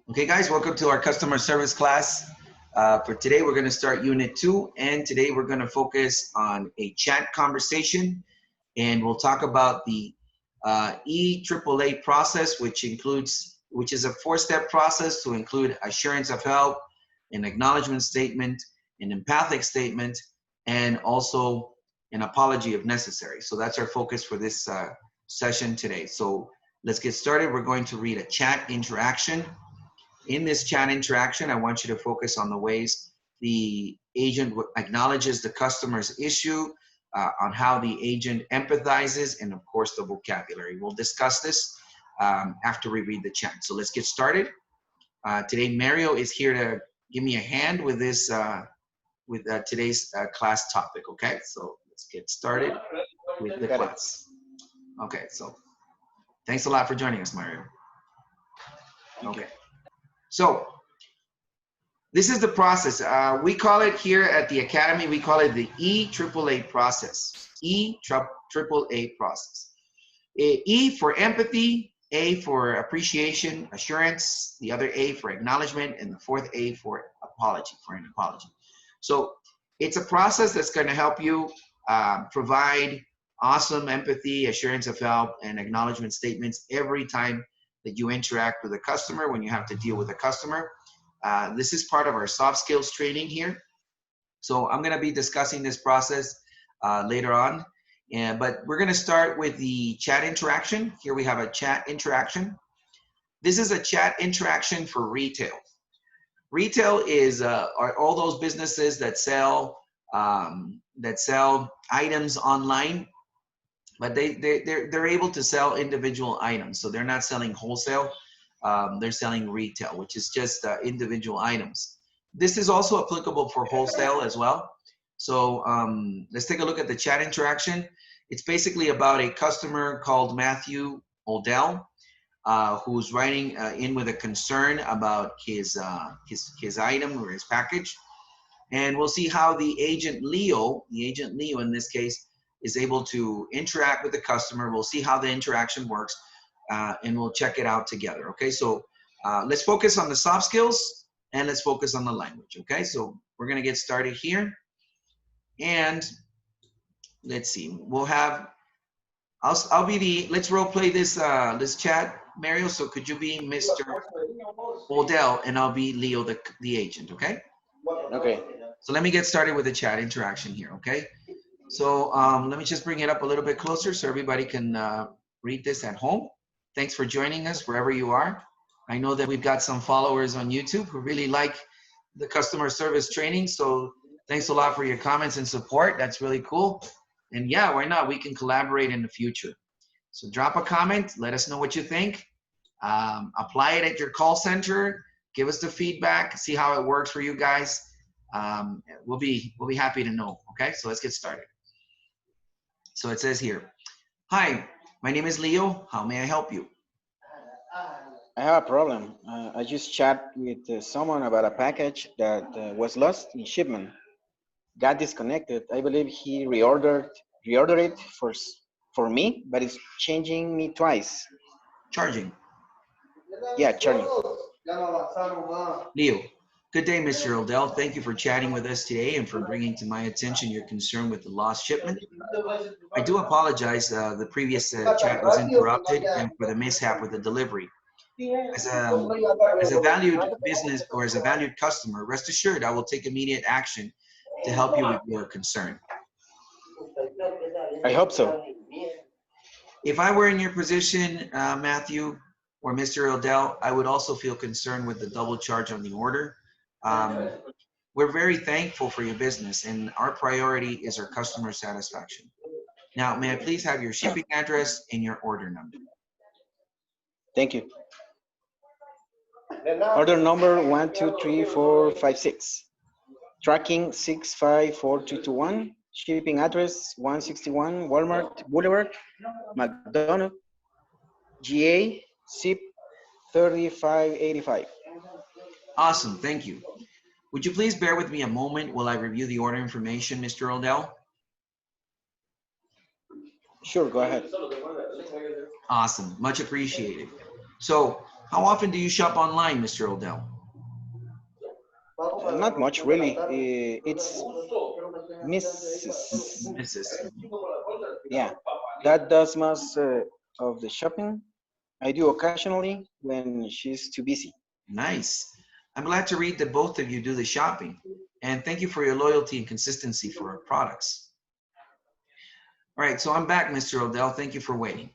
Okay, guys, welcome to our customer service class. For today, we're going to start Unit 2, and today we're going to focus on a chat conversation, and we'll talk about the EAAA process, which is a four-step process to include assurance of help, an acknowledgement statement, an empathic statement, and also an apology if necessary. So that's our focus for this session today. So let's get started. We're going to read a chat interaction. In this chat interaction, I want you to focus on the ways the agent acknowledges the customer's issue, on how the agent empathizes, and of course the vocabulary. We'll discuss this after we read the chat. So let's get started. Today, Mario is here to give me a hand with this, today's class topic. Okay, so let's get started with the class. Okay, so thanks a lot for joining us, Mario. Okay. So this is the process. We call it here at the Academy, we call it the EAAA process. EAAA process. E for empathy, A for appreciation, assurance, the other A for acknowledgement, and the fourth A for apology, for an apology. So it's a process that's going to help you provide awesome empathy, assurance of help, and acknowledgement statements every time that you interact with a customer, when you have to deal with a customer. This is part of our soft skills training here. So I'm gonna be discussing this process later on. But we're gonna start with the chat interaction. Here we have a chat interaction. This is a chat interaction for retail. Retail is are all those businesses that sell items online, but they're able to sell individual items. So they're not selling wholesale, they're selling retail, which is just individual items. This is also applicable for wholesale as well. So let's take a look at the chat interaction. It's basically about a customer called Matthew Odell, who's writing in with a concern about his item or his package. And we'll see how the agent Leo in this case, is able to interact with the customer. We'll see how the interaction works, and we'll check it out together. Okay, so let's focus on the soft skills and let's focus on the language. Okay, so we're gonna get started here, and let's see. We'll have I'll be the let's role play this this chat, Mario. So could you be Mr. Odell and I'll be Leo, the agent. Okay. Okay. So let me get started with the chat interaction here. Okay. So let me just bring it up a little bit closer so everybody can read this at home. Thanks for joining us wherever you are. I know that we've got some followers on YouTube who really like the customer service training. So thanks a lot for your comments and support. That's really cool. And yeah, why not? We can collaborate in the future. So drop a comment. Let us know what you think. Apply it at your call center. Give us the feedback. See how it works for you guys. We'll be happy to know. Okay, so let's get started. So it says here, hi, my name is Leo. How may I help you? I have a problem. I just chat with someone about a package that was lost in shipment. Got disconnected. I believe he reordered it for me, but it's changing me twice. Charging. Yeah, charging. Leo. Good day, Mr. Odell. Thank you for chatting with us today and for bringing to my attention your concern with the lost shipment. I do apologize. The previous chat was interrupted and for the mishap with the delivery. As a valued business or as a valued customer, rest assured I will take immediate action to help you with your concern. I hope so. If I were in your position, Matthew or Mr. Odell, I would also feel concerned with the double charge on the order. We're very thankful for your business, and our priority is our customer satisfaction. Now, may I please have your shipping address and your order number? Thank you. Order number 123456. Tracking 654221. Shipping address 161 Walmart Boulevard, McDonough, GA, zip 3585. Awesome, thank you. Would you please bear with me a moment while I review the order information, Mr. Odell? Sure, go ahead. Awesome, much appreciated. So How often do you shop online, Mr. Odell? Not much, really. It's Mrs. Mrs. Yeah, that does most of the shopping. I do occasionally when she's too busy. Nice. I'm glad to read that both of you do the shopping. And thank you for your loyalty and consistency for our products. All right, so I'm back, Mr. Odell. Thank you for waiting.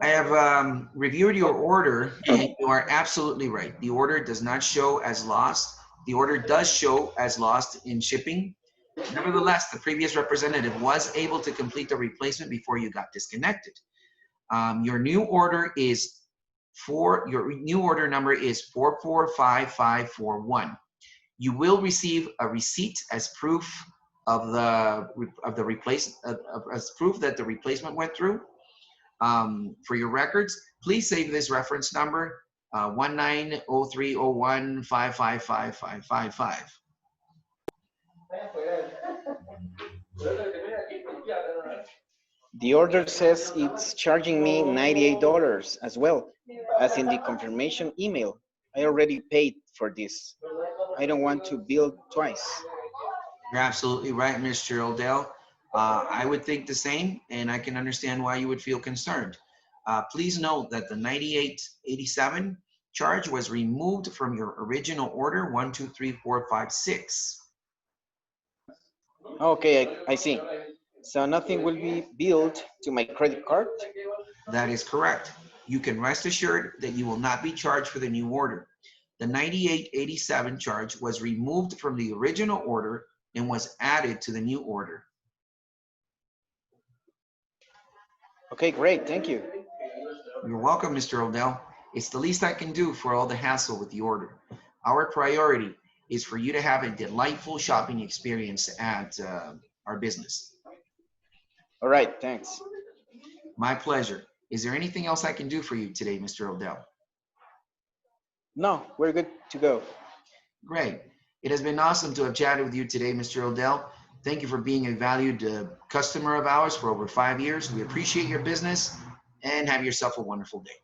I have reviewed your order, and you are absolutely right. The order does not show as lost. The order does show as lost in shipping. Nevertheless, the previous representative was able to complete the replacement before you got disconnected. Your new order number is 445541. You will receive a receipt as proof of the replacement, as proof that the replacement went through. For your records, please save this reference number, 190301555555. The order says it's charging me $98 as well as in the confirmation email. I already paid for this. I don't want to bill twice. You're absolutely right, Mr. Odell. I would think the same, and I can understand why you would feel concerned. Please note that the 9887 charge was removed from your original order 123456. Okay, I see. So nothing will be billed to my credit card? That is correct. You can rest assured that you will not be charged for the new order. The 9887 charge was removed from the original order and was added to the new order. Okay, great. Thank you. You're welcome, Mr. Odell. It's the least I can do for all the hassle with the order. Our priority is for you to have a delightful shopping experience at our business. All right, thanks. My pleasure. Is there anything else I can do for you today, Mr. Odell? No, we're good to go. Great. It has been awesome to have chatted with you today, Mr. Odell. Thank you for being a valued customer of ours for over 5 years. We appreciate your business, and have yourself a wonderful day.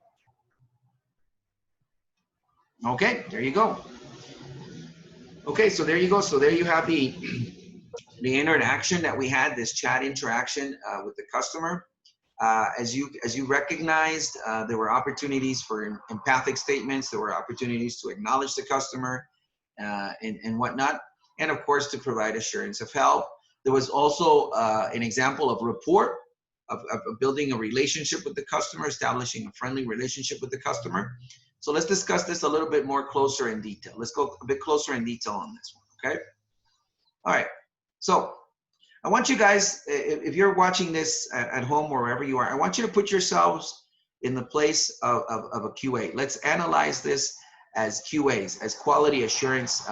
Okay, there you go. Okay, so there you go. So there you have the interaction that we had, this chat interaction with the customer. As you recognized, there were opportunities for empathic statements. There were opportunities to acknowledge the customer and whatnot, and of course to provide assurance of help. There was also an example of rapport, of building a relationship with the customer, establishing a friendly relationship with the customer. So let's discuss this a little bit more closer in detail. Let's go a bit closer in detail on this one, okay? All right, so I want you guys, if you're watching this at home or wherever you are, I want you to put yourselves in the place of a QA. Let's analyze this as QAs, as quality assurance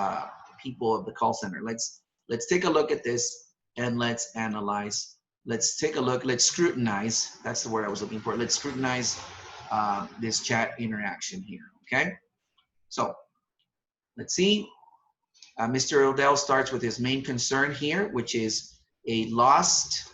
people of the call center. Let's take a look at this and let's analyze. Let's take a look, let's scrutinize. That's the word I was looking for. Let's scrutinize this chat interaction here, okay? So let's see. Mr. Odell starts with his main concern here, which is a lost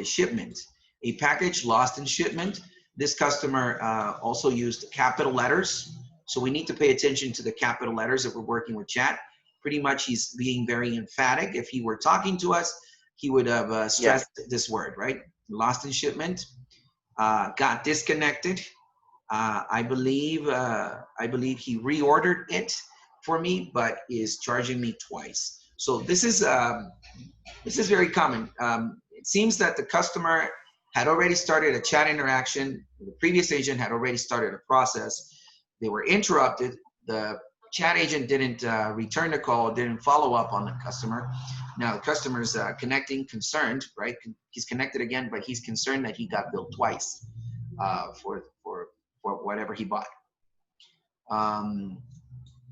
shipment, a package lost in shipment. This customer also used capital letters. So we need to pay attention to the capital letters if we're working with chat. Pretty much he's being very emphatic. If he were talking to us, he would have stressed this word, right? Lost in shipment, got disconnected. I believe he reordered it for me, but is charging me twice. So this is very common. It seems that the customer had already started a chat interaction. The previous agent had already started a process. They were interrupted. The chat agent didn't return the call, didn't follow up on the customer. Now the customer's connecting, concerned, right? He's connected again, but he's concerned that he got billed twice for whatever he bought.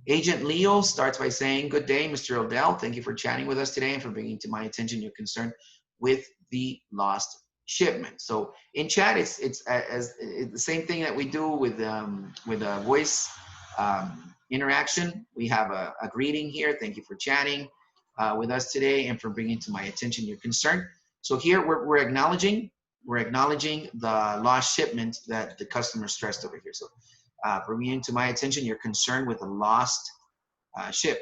Agent Leo starts by saying, "Good day, Mr. Odell. Thank you for chatting with us today and for bringing to my attention your concern with the lost shipment." So in chat, it's the same thing that we do with a voice interaction. We have a greeting here. Thank you for chatting with us today and for bringing to my attention your concern. So here we're acknowledging we're acknowledging the lost shipment that the customer stressed over here. So bringing to my attention, you're concerned with the lost ship.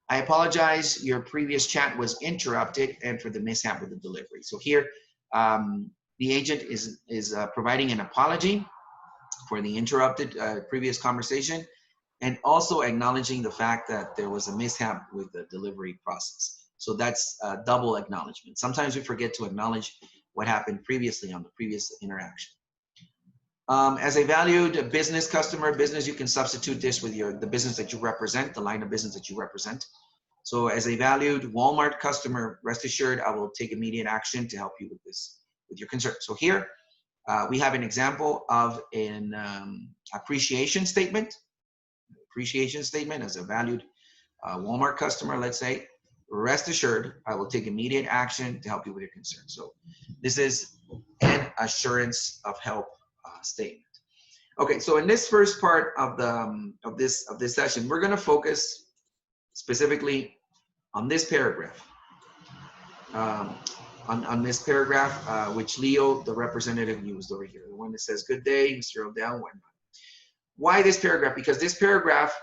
I apologize, your previous chat was interrupted and for the mishap with the delivery. So here, the agent is providing an apology for the interrupted previous conversation, and also acknowledging the fact that there was a mishap with the delivery process. So that's double acknowledgement. Sometimes we forget to acknowledge what happened previously on the previous interaction. As a valued business customer, you can substitute this with the business that you represent, the line of business that you represent. So as a valued Walmart customer, rest assured, I will take immediate action to help you with this, with your concern. So here, we have an example of an appreciation statement. Appreciation statement as a valued Walmart customer, let's say, rest assured, I will take immediate action to help you with your concern. So this is an assurance of help statement. Okay, so in this first part of the of this session, we're going to focus specifically on this paragraph. On this paragraph, which Leo, the representative, used over here, the one that says, "Good day, Mr. O'Dell." Whatnot. Why this paragraph? Because this paragraph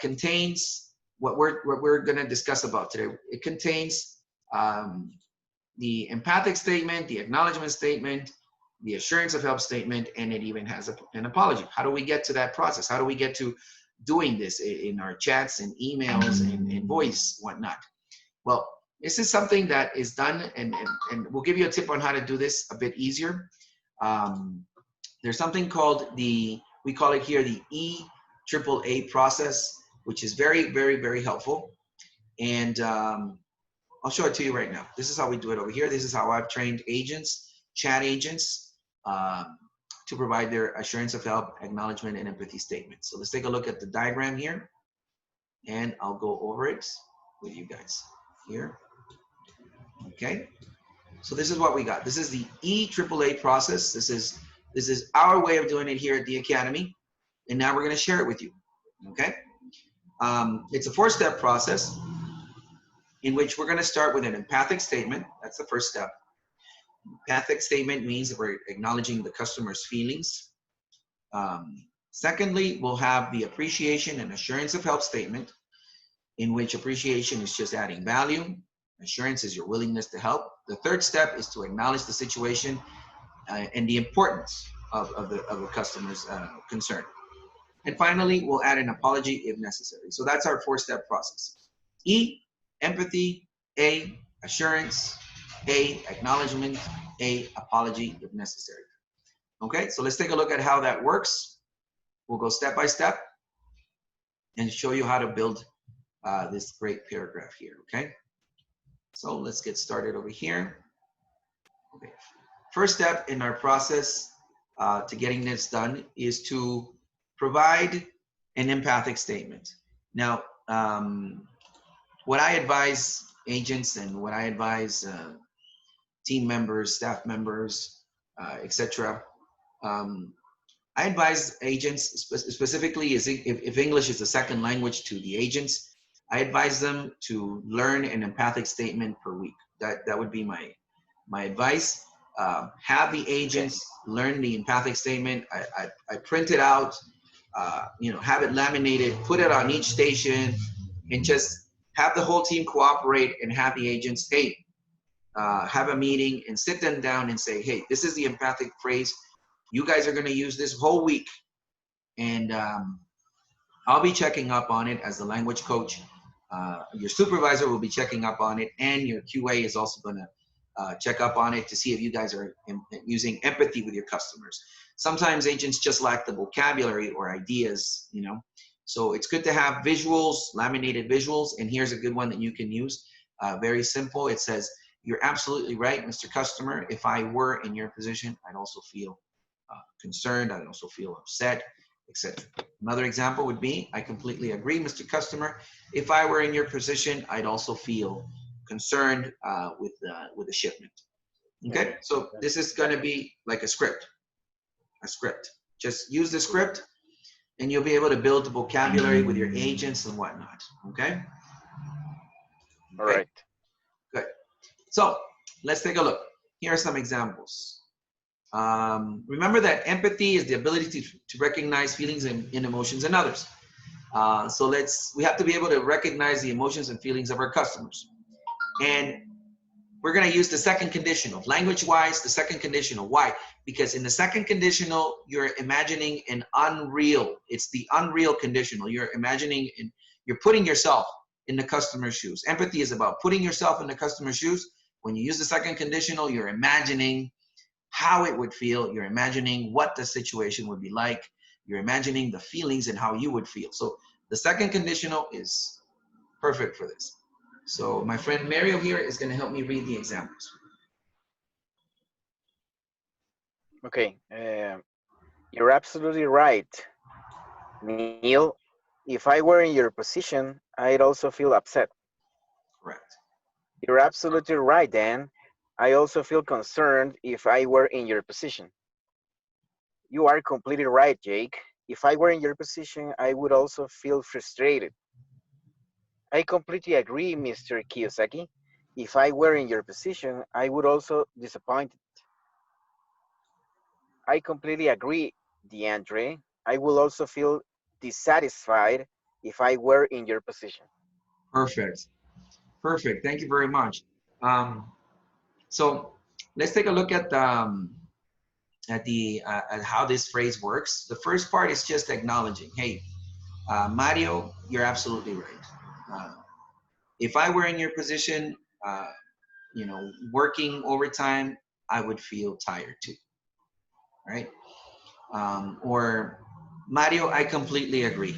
contains what we're going to discuss about today. It contains the empathic statement, the acknowledgement statement, the assurance of help statement, and it even has an apology. How do we get to that process? How do we get to doing this in our chats and emails and voice, whatnot? Well, this is something that is done, and we'll give you a tip on how to do this a bit easier. There's something called we call it here the EAAA process, which is very, very, very helpful. And I'll show it to you right now. This is how we do it over here. This is how I've trained agents, chat agents, to provide their assurance of help, acknowledgement, and empathy statements. So let's take a look at the diagram here, and I'll go over it with you guys here. Okay, so this is what we got. This is the EAAA process. This is our way of doing it here at the Academy, and now we're going to share it with you. Okay, it's a 4-step process in which we're going to start with an empathic statement. That's the first step. Empathic statement means that we're acknowledging the customer's feelings. Secondly, we'll have the appreciation and assurance of help statement, in which appreciation is just adding value. Assurance is your willingness to help. The third step is to acknowledge the situation and the importance of the customer's concern. And finally, we'll add an apology if necessary. So that's our 4-step process. E, empathy. A, assurance. A, acknowledgement. A, apology if necessary. Okay, so let's take a look at how that works. We'll go step by step and show you how to build this great paragraph here, okay? So let's get started over here. Okay, first step in our process to getting this done is to provide an empathic statement. Now, what I advise agents and what I advise team members, staff members, etc. I advise agents, specifically if English is a second language to the agents, I advise them to learn an empathic statement per week. That would be my advice. Have the agents learn the empathic statement. I print it out, have it laminated, put it on each station, and just have the whole team cooperate and have the agents, hey, have a meeting and sit them down and say, hey, this is the empathic phrase. You guys are going to use this whole week. And I'll be checking up on it as the language coach. Your supervisor will be checking up on it, and your QA is also going to check up on it to see if you guys are using empathy with your customers. Sometimes agents just lack the vocabulary or ideas, So it's good to have visuals, laminated visuals, and here's a good one that you can use. Very simple. It says, "You're absolutely right, Mr. Customer. If I were in your position, I'd also feel concerned. I'd also feel upset, etc." Another example would be, "I completely agree, Mr. Customer. If I were in your position, I'd also feel concerned with the shipment." Okay, so this is going to be like a script. Just use the script, and you'll be able to build the vocabulary with your agents and whatnot. Okay. All right. Good. So let's take a look. Here are some examples. Remember that empathy is the ability to recognize feelings and emotions in others. So we have to be able to recognize the emotions and feelings of our customers. And we're going to use the second conditional. Language-wise, the second conditional. Why? Because in the second conditional, you're imagining an unreal. It's the unreal conditional. You're imagining, and you're putting yourself in the customer's shoes. Empathy is about putting yourself in the customer's shoes. When you use the second conditional, you're imagining how it would feel. You're imagining what the situation would be like. You're imagining the feelings and how you would feel. So the second conditional is perfect for this. So my friend Mario here is going to help me read the examples. Okay, you're absolutely right, Neil. If I were in your position, I'd also feel upset. Correct. You're absolutely right, Dan. I also feel concerned if I were in your position. You are completely right, Jake. If I were in your position, I would also feel frustrated. I completely agree, Mr. Kiyosaki. If I were in your position, I would also disappointed. I completely agree, DeAndre. I will also feel dissatisfied if I were in your position. Perfect. Perfect. Thank you very much. So let's take a look at at how this phrase works. The first part is just acknowledging. Hey, Mario, you're absolutely right. Uh, if I were in your position, uh, working overtime, I would feel tired too. Right? Or Mario, I completely agree.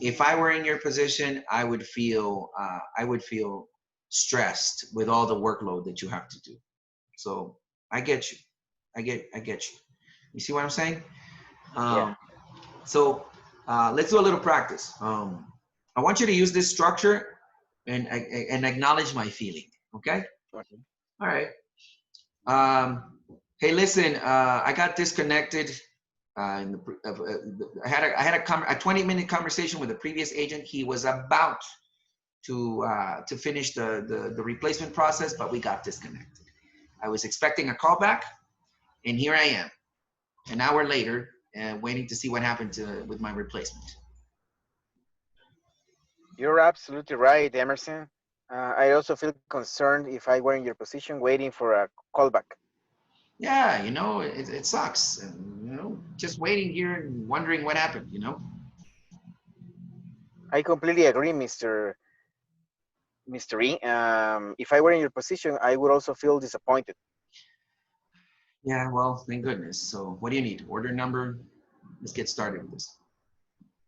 If I were in your position, I would feel stressed with all the workload that you have to do. So I get you. I get you. You see what I'm saying? Yeah. So let's do a little practice. I want you to use this structure and acknowledge my feeling. Okay. Okay. All right. Hey, listen. I got disconnected. I had a 20-minute conversation with a previous agent. He was about to finish the replacement process, but we got disconnected. I was expecting a call back, and here I am, an hour later, waiting to see what happened with my replacement. You're absolutely right, Emerson. I also feel concerned if I were in your position waiting for a callback. Yeah, it sucks, and just waiting here and wondering what happened. I completely agree, Mr. E. If I were in your position, I would also feel disappointed. Yeah, well, thank goodness. So, what do you need? Order number. Let's get started with this.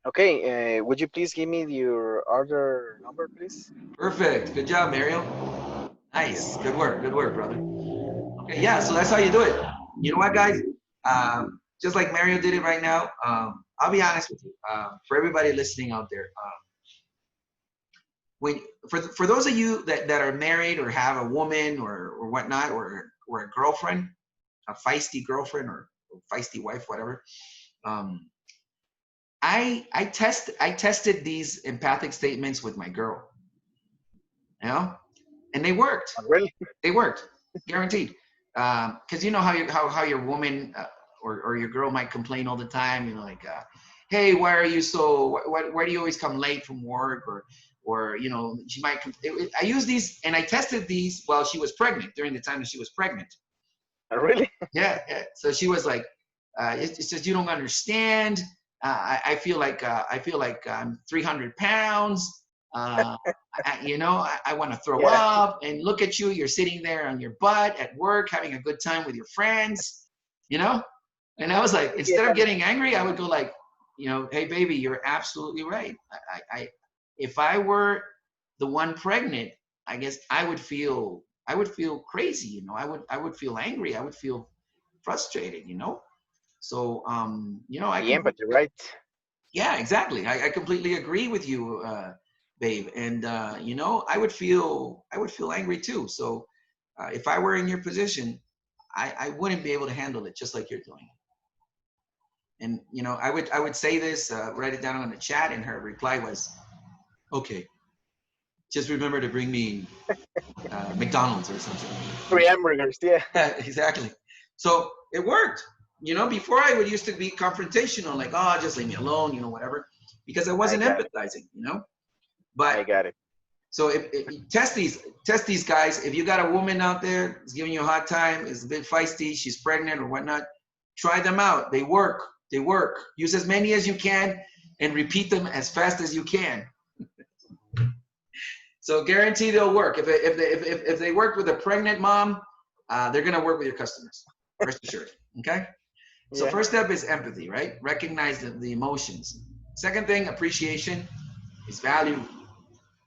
Okay, would you please give me your order number, please? Perfect. Good job, Mario. Thank you. Nice. Good work. Good work, brother. Okay, yeah. So that's how you do it. You know what, guys? Just like Mario did it right now. I'll be honest with you. For everybody listening out there, when for those of you that are married or have a woman or whatnot or a girlfriend, a feisty girlfriend or feisty wife, whatever. I tested these empathic statements with my girl, and they worked. Really? They worked, guaranteed. Because you know how your woman or your girl might complain all the time. Like, hey, why are you so? Why do you always come late from work? Or she might. I use these and I tested these while she was pregnant, during the time that she was pregnant. Really? Yeah. So she was like, it's just you don't understand. I feel like I'm 300 pounds. I want to throw Yeah. up, and look at you. You're sitting there on your butt at work, having a good time with your friends. And I was like, Yeah. instead of getting angry, I would go like, hey, baby, you're absolutely right. If I were the one pregnant, I guess I would feel crazy. I would feel angry. I would feel frustrated. So I The can. empathy, right? Yeah, exactly. I completely agree with you, babe. And I would feel angry too. So if I were in your position, I wouldn't be able to handle it just like you're doing. And I would say this, write it down on the chat, and her reply was, "Okay, just remember to bring me McDonald's or something." Three hamburgers, yeah. Yeah, exactly. So it worked. You know, before I would used to be confrontational, like, oh, just leave me alone, you know, whatever, because I I wasn't got it. empathizing, you know. I But got it. so if test these guys. If you got a woman out there that's giving you a hard time, is a bit feisty, she's pregnant or whatnot, try them out. They work. They work. Use as many as you can and repeat them as fast as you can. So guarantee they'll work. If they work with a pregnant mom, they're gonna work with your customers. Rest assured. Okay. So Yeah. first step is empathy, right? Recognize the emotions. Second thing, appreciation is value.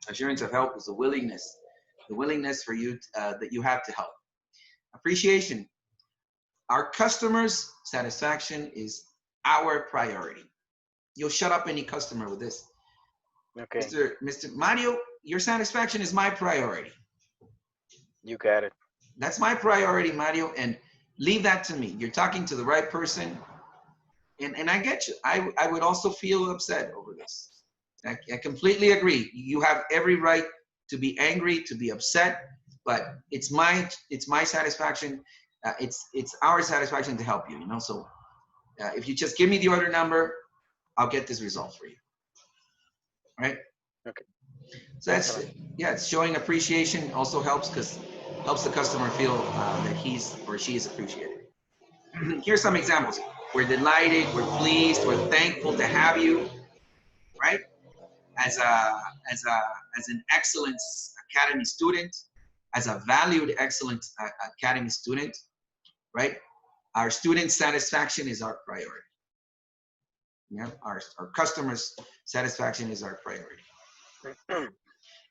Assurance of help is the willingness for you that you have to help. Appreciation. Our customers' satisfaction is our priority. You'll shut up any customer with this. Okay. Mr. Mario, your satisfaction is my priority. You got it. That's my priority, Mario, and leave that to me. You're talking to the right person, and I get you. I would also feel upset over this. I completely agree. You have every right to be angry, to be upset, but it's my satisfaction. It's our satisfaction to help you. You know, so if you just give me the order number, I'll get this resolved for you. Right? Okay. So that's, yeah, it's showing appreciation also helps because helps the customer feel that he's or she is appreciated. Here's some examples. We're delighted, we're pleased, we're thankful to have you, right? As an excellent academy student, as a valued excellent academy student, right? Our student satisfaction is our priority. Yeah, our customers' satisfaction is our priority.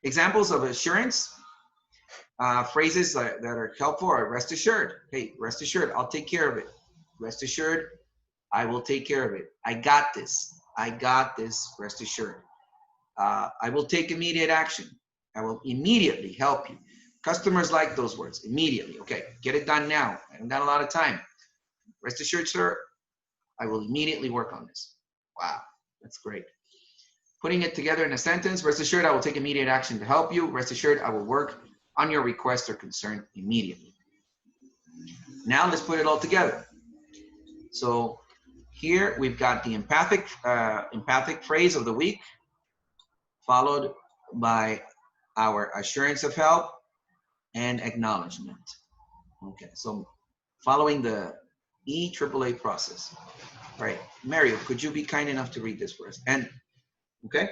Examples of assurance, phrases that are helpful are rest assured. Hey, rest assured, I'll take care of it. Rest assured, I will take care of it. I got this. I got this, rest assured. I will take immediate action. I will immediately help you. Customers like those words, immediately. Okay, get it done now. I haven't got a lot of time. Rest assured, sir, I will immediately work on this. Wow, that's great. Putting it together in a sentence, rest assured, I will take immediate action to help you. Rest assured, I will work on your request or concern immediately. Now let's put it all together. So here we've got the empathic phrase of the week, followed by our assurance of help and acknowledgement. Okay, so following the EAAA process. Right, Mario, could you be kind enough to read this for us? And okay,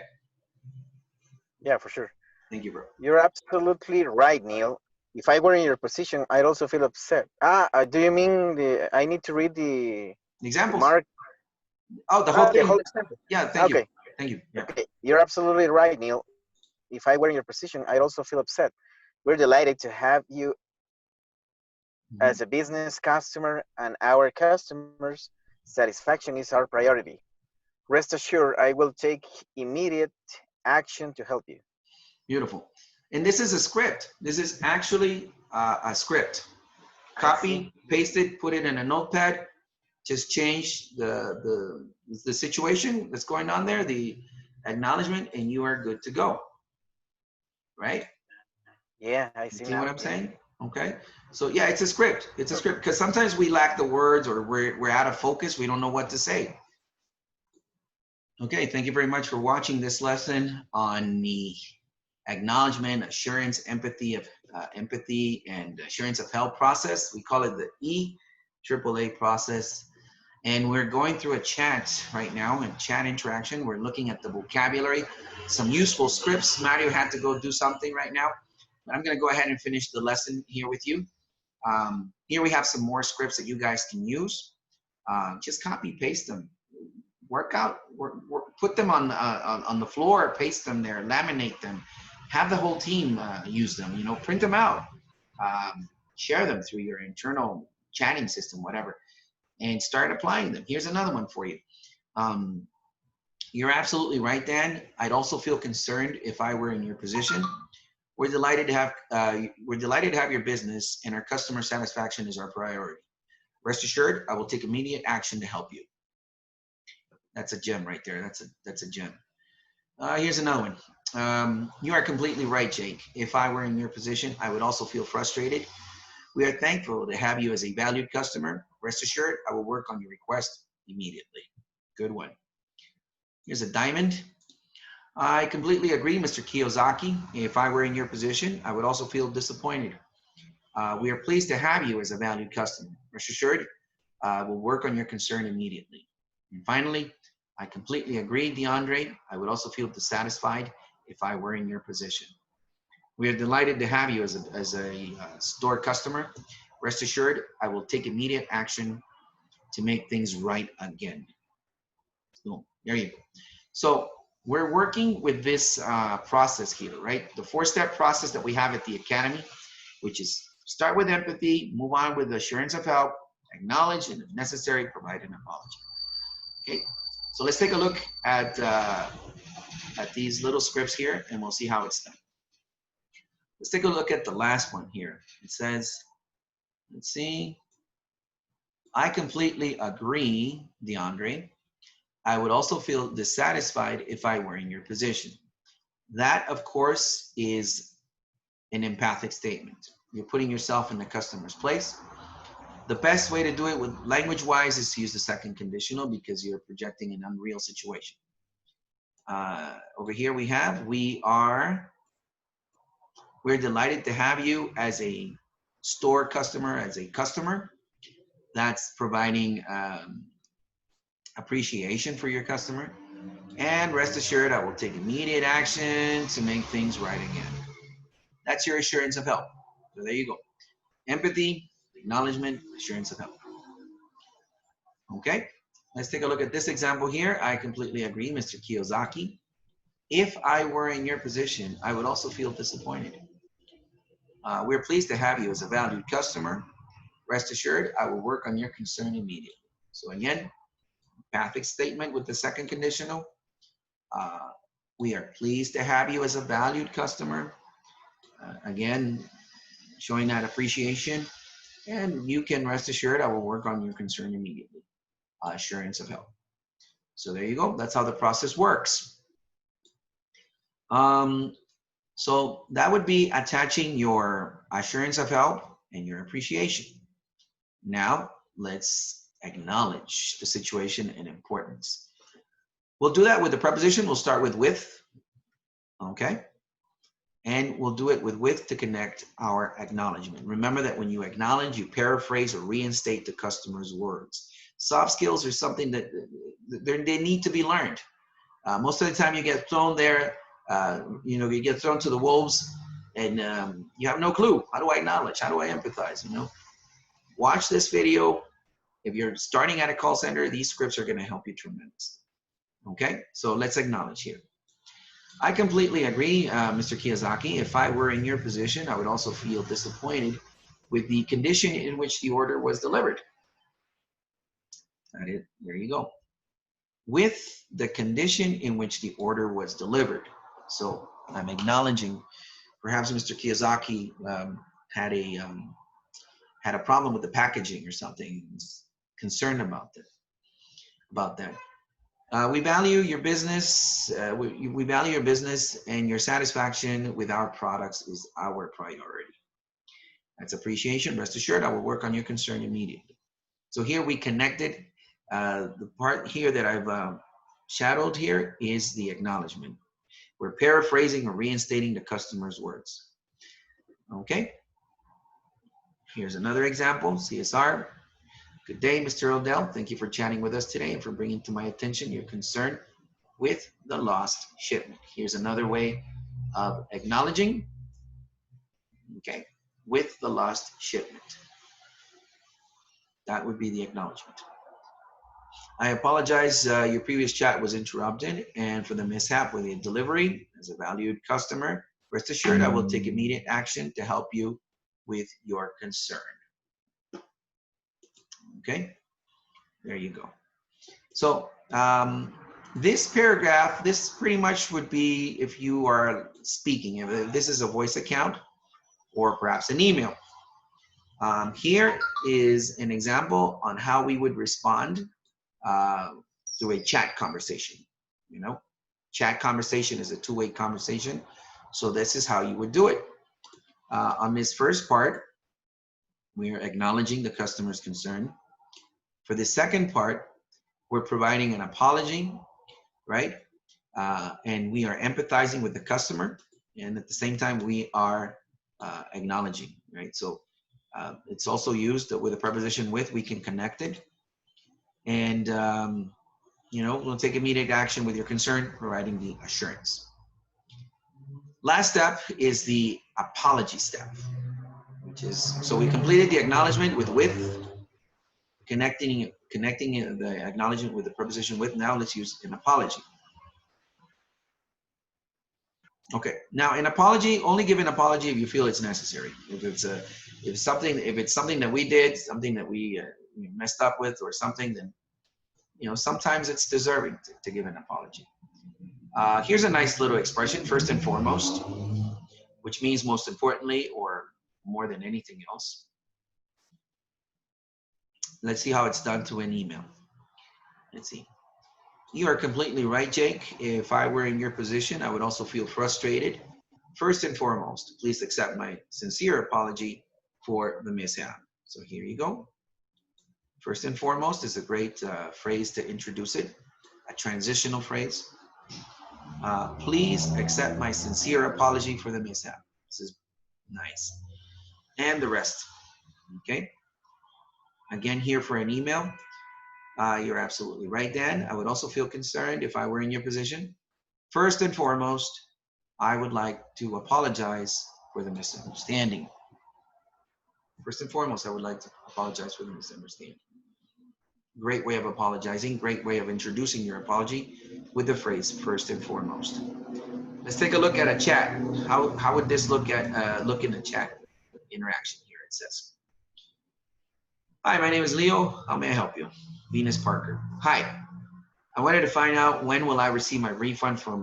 Yeah, for sure. thank you, bro. You're absolutely right, Neil. If I were in your position, I'd also feel upset. Do you mean I need to read the Examples. mark? Oh, the whole The thing. whole sentence. Yeah, thank you. Okay. Thank you. Yeah. Okay. You're absolutely right, Neil. If I were in your position, I'd also feel upset. We're delighted to have you as a business customer, and our customers' satisfaction is our priority. Rest assured, I will take immediate action to help you. Beautiful. And this is a script. This is actually a script. Copy, paste it, put it in a notepad. Just change the situation that's going on there, the acknowledgement, and you are good to go. Right? Yeah, I see See now. what I'm saying? Okay. So yeah, it's a script. It's a script because sometimes we lack the words or we're out of focus. We don't know what to say. Okay. Thank you very much for watching this lesson on the acknowledgement, assurance, empathy and assurance of help process. We call it the EAAA process. And we're going through a chat right now, and chat interaction. We're looking at the vocabulary, some useful scripts. Mario had to go do something right now. But I'm going to go ahead and finish the lesson here with you. Here we have some more scripts that you guys can use. Just copy, paste them. Work out, put them on the floor, paste them there, laminate them. Have the whole team use them. You know, print them out. Share them through your internal chatting system, whatever, and start applying them. Here's another one for you. You're absolutely right, Dan. I'd also feel concerned if I were in your position. We're delighted to have your business, and our customer satisfaction is our priority. Rest assured, I will take immediate action to help you. That's a gem right there. That's a gem. Here's another one. You are completely right, Jake. If I were in your position, I would also feel frustrated. We are thankful to have you as a valued customer. Rest assured, I will work on your request immediately. Good one. Here's a diamond. I completely agree, Mr. Kiyosaki. If I were in your position, I would also feel disappointed. We are pleased to have you as a valued customer. Rest assured, we'll work on your concern immediately. And finally, I completely agree, DeAndre. I would also feel dissatisfied if I were in your position. We are delighted to have you as a store customer. Rest assured, I will take immediate action to make things right again. So there you go. So we're working with this process here, right? The 4-step process that we have at the Academy, which is start with empathy, move on with assurance of help, acknowledge, and if necessary, provide an apology. Okay, so let's take a look at these little scripts here, and we'll see how it's done. Let's take a look at the last one here. It says, let's see, I completely agree, DeAndre. I would also feel dissatisfied if I were in your position. That, of course, is an empathic statement. You're putting yourself in the customer's place. The best way to do it with language-wise is to use the second conditional because you're projecting an unreal situation. Over here we have, we're delighted to have you as a store customer, as a customer. That's providing appreciation for your customer. And rest assured, I will take immediate action to make things right again. That's your assurance of help. So there you go. Empathy, acknowledgement, assurance of help. Okay, let's take a look at this example here. I completely agree, Mr. Kiyosaki. If I were in your position, I would also feel disappointed. We're pleased to have you as a valued customer. Rest assured, I will work on your concern immediately. So again, empathic statement with the second conditional. We are pleased to have you as a valued customer. Again, showing that appreciation. And you can rest assured, I will work on your concern immediately. Assurance of help. So there you go. That's how the process works. So that would be attaching your assurance of help and your appreciation. Now, let's acknowledge the situation and importance. We'll do that with the preposition. We'll start with, okay? And we'll do it with to connect our acknowledgement. Remember that when you acknowledge, you paraphrase or reinstate the customer's words. Soft skills are something that they need to be learned. Most of the time you get thrown there, you get thrown to the wolves and you have no clue. How do I acknowledge? How do I empathize? Watch this video. If you're starting at a call center, these scripts are going to help you tremendously. Okay, so let's acknowledge here. I completely agree, Mr. Kiyosaki. If I were in your position, I would also feel disappointed with the condition in which the order was delivered. There you go. With the condition in which the order was delivered. So I'm acknowledging, perhaps Mr. Kiyosaki had a problem with the packaging or something. He's concerned about that. We value your business. We value your business, and your satisfaction with our products is our priority. That's appreciation. Rest assured, I will work on your concern immediately. So here we connected. The part here that I've shadowed here is the acknowledgement. We're paraphrasing or reinstating the customer's words. Okay. Here's another example, CSR. Good day, Mr. Odell. Thank you for chatting with us today and for bringing to my attention your concern with the lost shipment. Here's another way of acknowledging, okay, with the lost shipment. That would be the acknowledgement. I apologize, your previous chat was interrupted, and for the mishap with the delivery, as a valued customer, rest assured I will take immediate action to help you with your concern. Okay, there you go. So this paragraph, this pretty much would be if you are speaking, if this is a voice account or perhaps an email. Here is an example on how we would respond to a chat conversation. Chat conversation is a two-way conversation. So this is how you would do it. On this first part, We are acknowledging the customer's concern. For the second part, we're providing an apology, right? And we are empathizing with the customer. And at the same time, we are acknowledging, right? So it's also used with a preposition with, we can connect it. And, you know, we'll take immediate action with your concern, providing the assurance. Last step is the apology step, which is, so we completed the acknowledgement with, connecting the acknowledgement with the preposition with. Now let's use an apology. Okay, now an apology, only give an apology if you feel it's necessary. If it's something that we did, something that we messed up with or something, then, you know, sometimes it's deserving to give an apology. Here's a nice little expression, first and foremost, which means most importantly or more than anything else. Let's see how it's done to an email. Let's see. You are completely right, Jake. If I were in your position, I would also feel frustrated. First and foremost, please accept my sincere apology for the mishap. So here you go. First and foremost is a great phrase to introduce it, a transitional phrase. Please accept my sincere apology for the mishap. This is nice. And the rest, okay? Again, here for an email. You're absolutely right, Dan. I would also feel concerned if I were in your position. First and foremost, I would like to apologize for the misunderstanding. First and foremost, I would like to apologize for the misunderstanding. Great way of apologizing, great way of introducing your apology with the phrase first and foremost. Let's take a look at a chat. How would this look in the chat interaction here? It says, hi, my name is Leo. How may I help you? Venus Parker. Hi, I wanted to find out when will I receive my refund for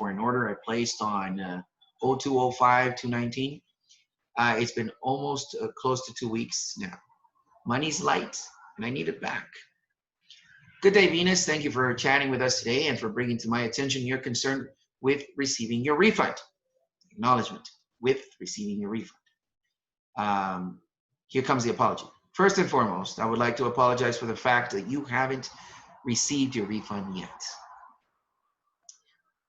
an order I placed on 02/05/2019. It's been almost close to 2 weeks now. Money's light and I need it back. Good day, Venus. Thank you for chatting with us today and for bringing to my attention your concern with receiving your refund. Acknowledgement with receiving your refund. Here comes the apology. First and foremost, I would like to apologize for the fact that you haven't received your refund yet.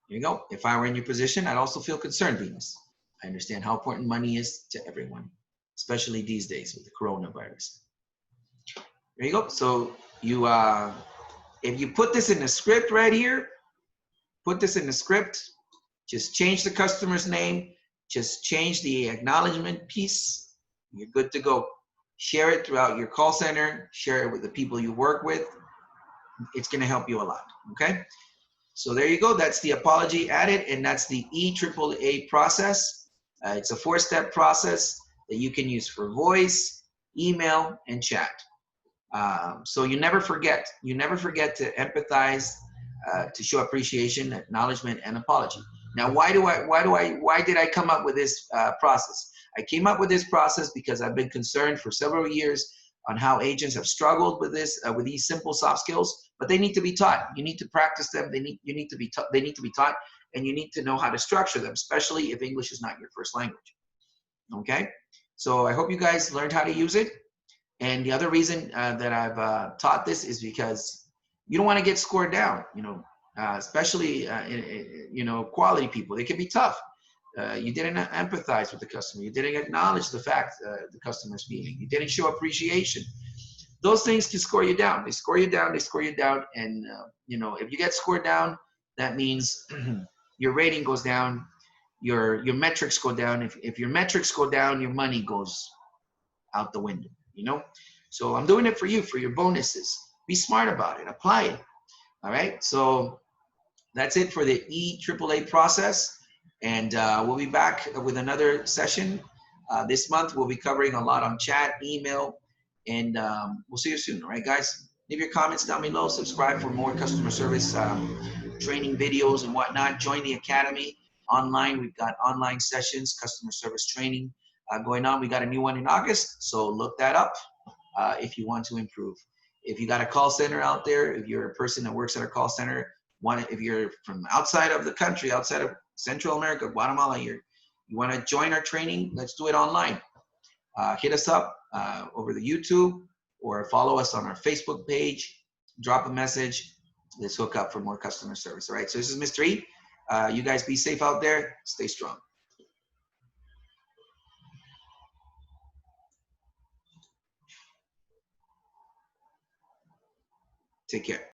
Here you go. If I were in your position, I'd also feel concerned, Venus. I understand how important money is to everyone, especially these days with the coronavirus. There you go. So you, if you put this in the script right here, put this in the script, just change the customer's name, just change the acknowledgement piece, you're good to go. Share it throughout your call center, share it with the people you work with. It's gonna help you a lot, okay? So there you go, that's the apology added, and that's the EAAA process. It's a 4-step process that you can use for voice, email, and chat. So you never forget to empathize, to show appreciation, acknowledgement, and apology. Now, why did I come up with this process? I came up with this process because I've been concerned for several years on how agents have struggled with this, with these simple soft skills, but they need to be taught. You need to practice them. They need to be taught, and you need to know how to structure them, especially if English is not your first language. Okay, so I hope you guys learned how to use it. And the other reason that I've taught this is because you don't want to get scored down, you know, especially, you know, quality people. They can be tough. You didn't empathize with the customer. You didn't acknowledge the fact the customer's feeling. You didn't show appreciation. Those things can score you down. They score you down. They score you down. And, you know, if you get scored down, that means your rating goes down. Your metrics go down. If your metrics go down, your money goes out the window. You know, so I'm doing it for you, for your bonuses. Be smart about it. Apply it. All right. So that's it for the EAAA process. And we'll be back with another session. This month, we'll be covering a lot on chat, email, and we'll see you soon. All right, guys? Leave your comments down below. Subscribe for more customer service training videos and whatnot. Join the Academy online. We've got online sessions, customer service training going on. We got a new one in August, so look that up if you want to improve. If you got a call center out there, if you're a person that works at a call center, if you're from outside of the country, outside of Central America, Guatemala, you want to join our training, let's do it online. Hit us up. over the YouTube, or follow us on our Facebook page. Drop a message. Let's hook up for more customer service. All right. So this is Mr. E. You guys be safe out there. Stay strong. Take care.